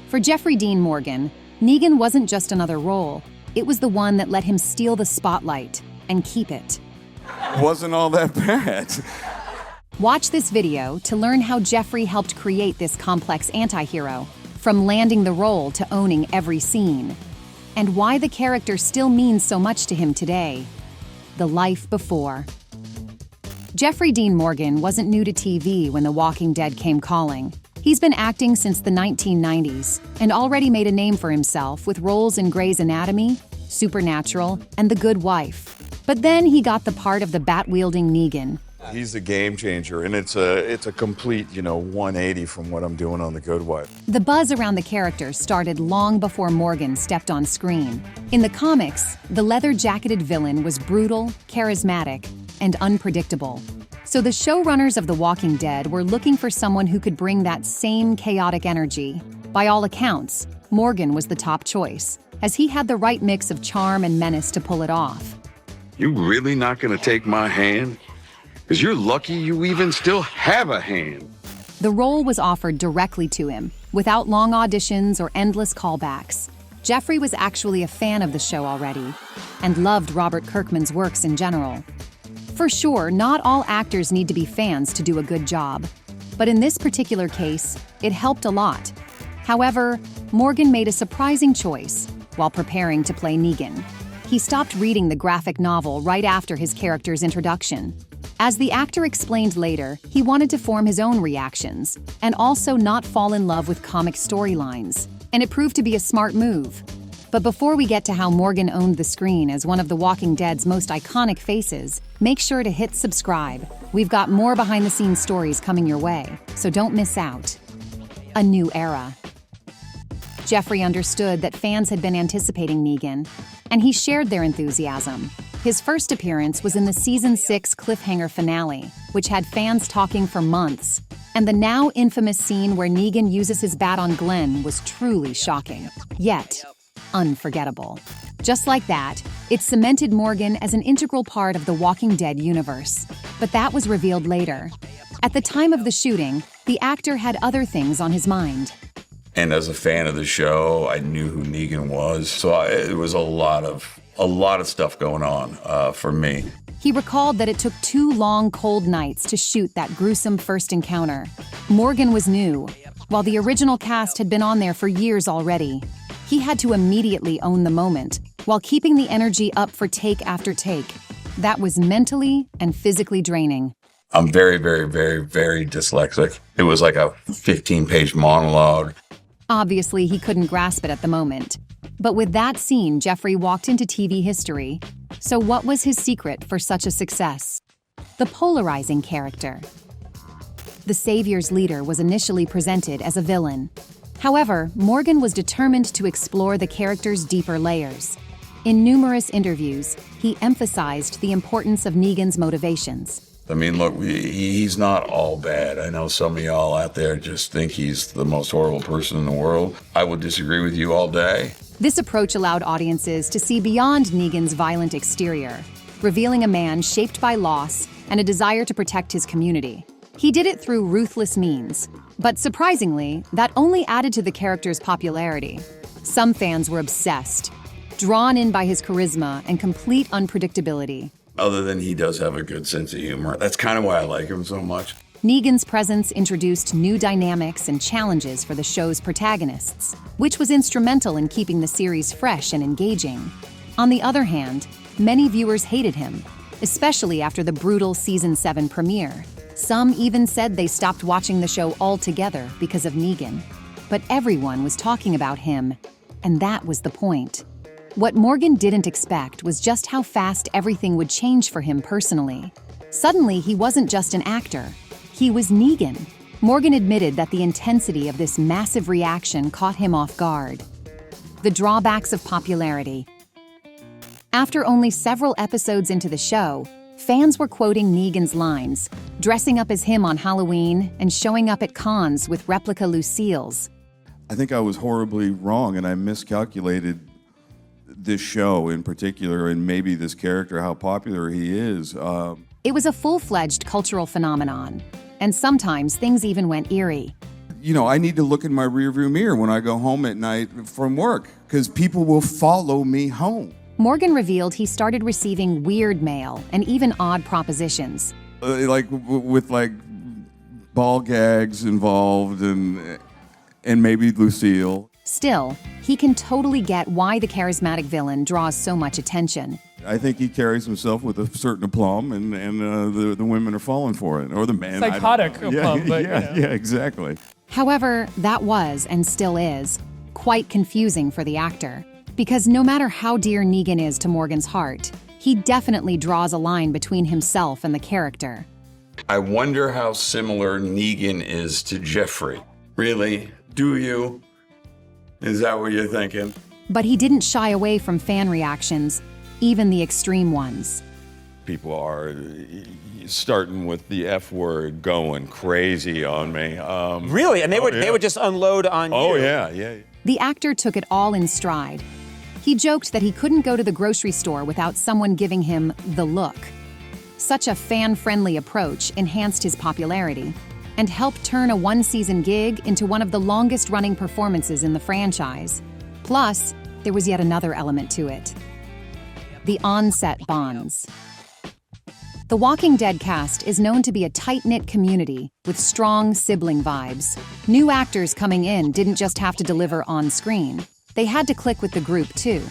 For Jeffrey Dean Morgan, Negan wasn't just another role, it was the one that let him steal the spotlight and keep it. Wasn't all that bad. Watch this video to learn how Jeffrey helped create this complex antihero, from landing the role to owning every scene, and why the character still means so much to him today. The life before. Jeffrey Dean Morgan wasn't new to TV when The Walking Dead came calling. He's been acting since the 1990s and already made a name for himself with roles in Grey's Anatomy, Supernatural, and The Good Wife. But then he got the part of the bat-wielding Negan. He's a game changer, and it's a complete, 180 from what I'm doing on The Good Wife. The buzz around the character started long before Morgan stepped on screen. In the comics, the leather-jacketed villain was brutal, charismatic, and unpredictable. So the showrunners of The Walking Dead were looking for someone who could bring that same chaotic energy. By all accounts, Morgan was the top choice, as he had the right mix of charm and menace to pull it off. You really not gonna take my hand? Because you're lucky you even still have a hand. The role was offered directly to him, without long auditions or endless callbacks. Jeffrey was actually a fan of the show already, and loved Robert Kirkman's works in general. For sure, not all actors need to be fans to do a good job, but in this particular case, it helped a lot. However, Morgan made a surprising choice while preparing to play Negan. He stopped reading the graphic novel right after his character's introduction. As the actor explained later, he wanted to form his own reactions and also not fall in love with comic storylines, and it proved to be a smart move. But before we get to how Morgan owned the screen as one of The Walking Dead's most iconic faces, make sure to hit subscribe. We've got more behind-the-scenes stories coming your way, so don't miss out. A new era. Jeffrey understood that fans had been anticipating Negan, and he shared their enthusiasm. His first appearance was in the Season 6 cliffhanger finale, which had fans talking for months. And the now infamous scene where Negan uses his bat on Glenn was truly shocking, yet unforgettable. Just like that, it cemented Morgan as an integral part of the Walking Dead universe. But that was revealed later. At the time of the shooting, the actor had other things on his mind. And as a fan of the show, I knew who Negan was, so it was a lot of stuff going on for me. He recalled that it took 2 long, cold nights to shoot that gruesome first encounter. Morgan was new, while the original cast had been on there for years already. He had to immediately own the moment, while keeping the energy up for take after take. That was mentally and physically draining. I'm very, very, very, very dyslexic. It was like a 15-page monologue. Obviously, he couldn't grasp it at the moment. But with that scene, Jeffrey walked into TV history. So what was his secret for such a success? The polarizing character. The Savior's leader was initially presented as a villain. However, Morgan was determined to explore the character's deeper layers. In numerous interviews, he emphasized the importance of Negan's motivations. I mean, look, he's not all bad. I know some of y'all out there just think he's the most horrible person in the world. I would disagree with you all day. This approach allowed audiences to see beyond Negan's violent exterior, revealing a man shaped by loss and a desire to protect his community. He did it through ruthless means, but surprisingly, that only added to the character's popularity. Some fans were obsessed, drawn in by his charisma and complete unpredictability. Other than he does have a good sense of humor. That's kind of why I like him so much. Negan's presence introduced new dynamics and challenges for the show's protagonists, which was instrumental in keeping the series fresh and engaging. On the other hand, many viewers hated him, especially after the brutal Season 7 premiere. Some even said they stopped watching the show altogether because of Negan. But everyone was talking about him, and that was the point. What Morgan didn't expect was just how fast everything would change for him personally. Suddenly, he wasn't just an actor. He was Negan. Morgan admitted that the intensity of this massive reaction caught him off guard. The drawbacks of popularity. After only several episodes into the show, fans were quoting Negan's lines, dressing up as him on Halloween and showing up at cons with replica Lucille's. I think I was horribly wrong, and I miscalculated this show in particular, and maybe this character, how popular he is. It was a full-fledged cultural phenomenon, and sometimes things even went eerie. I need to look in my rearview mirror when I go home at night from work because people will follow me home. Morgan revealed he started receiving weird mail and even odd propositions. With ball gags involved and maybe Lucille. Still, he can totally get why the charismatic villain draws so much attention. I think he carries himself with a certain aplomb, and the women are falling for it, or the man. Psychotic aplomb, but yeah, exactly. However, that was, and still is, quite confusing for the actor. Because no matter how dear Negan is to Morgan's heart, he definitely draws a line between himself and the character. I wonder how similar Negan is to Jeffrey. Really? Do you? Is that what you're thinking? But he didn't shy away from fan reactions, even the extreme ones. People are starting with the F word, going crazy on me. Really? And they would just unload on you? Oh, yeah. The actor took it all in stride. He joked that he couldn't go to the grocery store without someone giving him the look. Such a fan-friendly approach enhanced his popularity and helped turn a one-season gig into one of the longest-running performances in the franchise. Plus, there was yet another element to it: the Onset bonds. The Walking Dead cast is known to be a tight-knit community with strong sibling vibes. New actors coming in didn't just have to deliver on screen. They had to click with the group, too.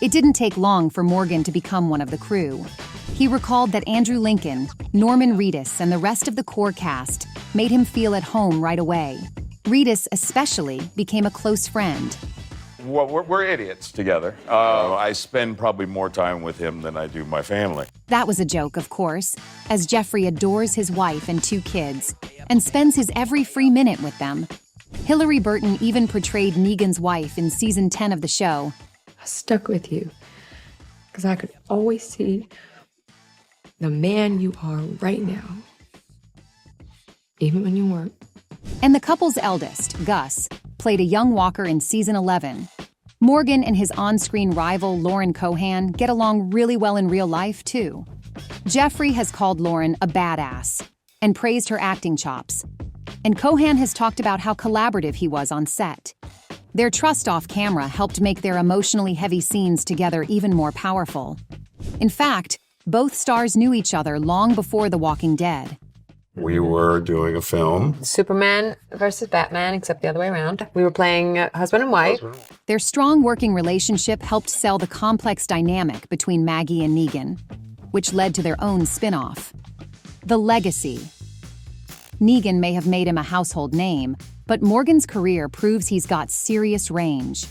It didn't take long for Morgan to become one of the crew. He recalled that Andrew Lincoln, Norman Reedus, and the rest of the core cast made him feel at home right away. Reedus, especially, became a close friend. Well, we're idiots together. I spend probably more time with him than I do my family. That was a joke, of course, as Jeffrey adores his wife and 2 kids and spends his every free minute with them. Hilarie Burton even portrayed Negan's wife in season 10 of the show. I stuck with you because I could always see the man you are right now, even when you weren't. And the couple's eldest, Gus, played a young Walker in season 11. Morgan and his on-screen rival, Lauren Cohan, get along really well in real life, too. Jeffrey has called Lauren a badass and praised her acting chops. And Cohan has talked about how collaborative he was on set. Their trust off camera helped make their emotionally heavy scenes together even more powerful. In fact, both stars knew each other long before The Walking Dead. We were doing a film. Superman versus Batman, except the other way around. We were playing husband and wife. Their strong working relationship helped sell the complex dynamic between Maggie and Negan, which led to their own spin-off, The Legacy. Negan may have made him a household name, but Morgan's career proves he's got serious range.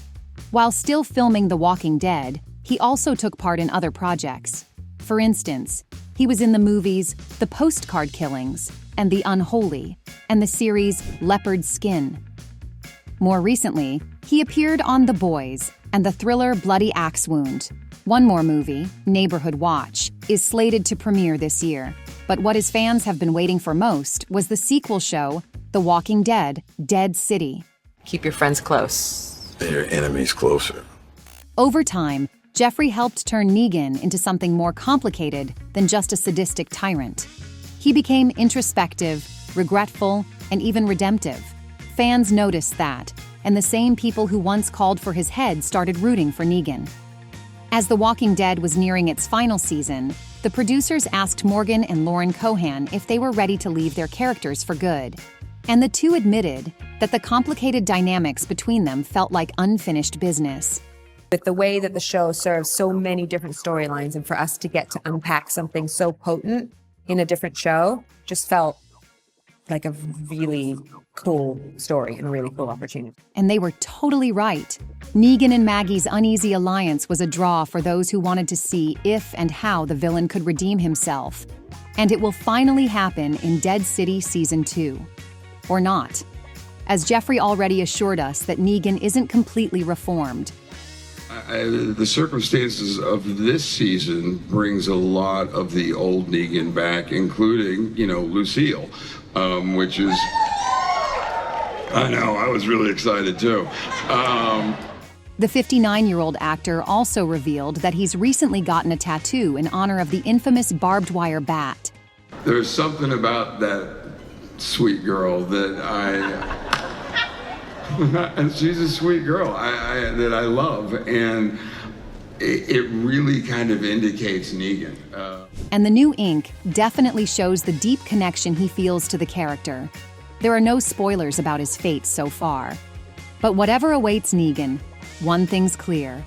While still filming The Walking Dead, he also took part in other projects. For instance, he was in the movies The Postcard Killings and The Unholy, and the series Leopard Skin. More recently, he appeared on The Boys and the thriller Bloody Axe Wound. One more movie, Neighborhood Watch, is slated to premiere this year. But what his fans have been waiting for most was the sequel show, The Walking Dead: Dead City. Keep your friends close. Their enemies closer. Over time, Jeffrey helped turn Negan into something more complicated than just a sadistic tyrant. He became introspective, regretful, and even redemptive. Fans noticed that, and the same people who once called for his head started rooting for Negan. As The Walking Dead was nearing its final season, the producers asked Morgan and Lauren Cohan if they were ready to leave their characters for good. And the two admitted that the complicated dynamics between them felt like unfinished business. With the way that the show serves so many different storylines, and for us to get to unpack something so potent in a different show just felt like a really cool story and a really cool opportunity. And they were totally right. Negan and Maggie's uneasy alliance was a draw for those who wanted to see if and how the villain could redeem himself. And it will finally happen in Dead City Season 2. Or not. As Jeffrey already assured us that Negan isn't completely reformed. The circumstances of this season brings a lot of the old Negan back, including, Lucille, which is, I know, I was really excited too. The 59-year-old actor also revealed that he's recently gotten a tattoo in honor of the infamous barbed wire bat. There's something about that sweet girl that and she's a sweet girl that I love, and it really kind of indicates Negan. And the new ink definitely shows the deep connection he feels to the character. There are no spoilers about his fate so far. But whatever awaits Negan, one thing's clear.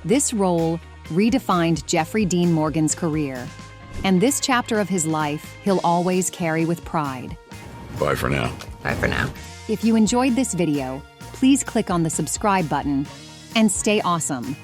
This role redefined Jeffrey Dean Morgan's career. And this chapter of his life he'll always carry with pride. Bye for now. Bye for now. If you enjoyed this video, please click on the subscribe button and stay awesome.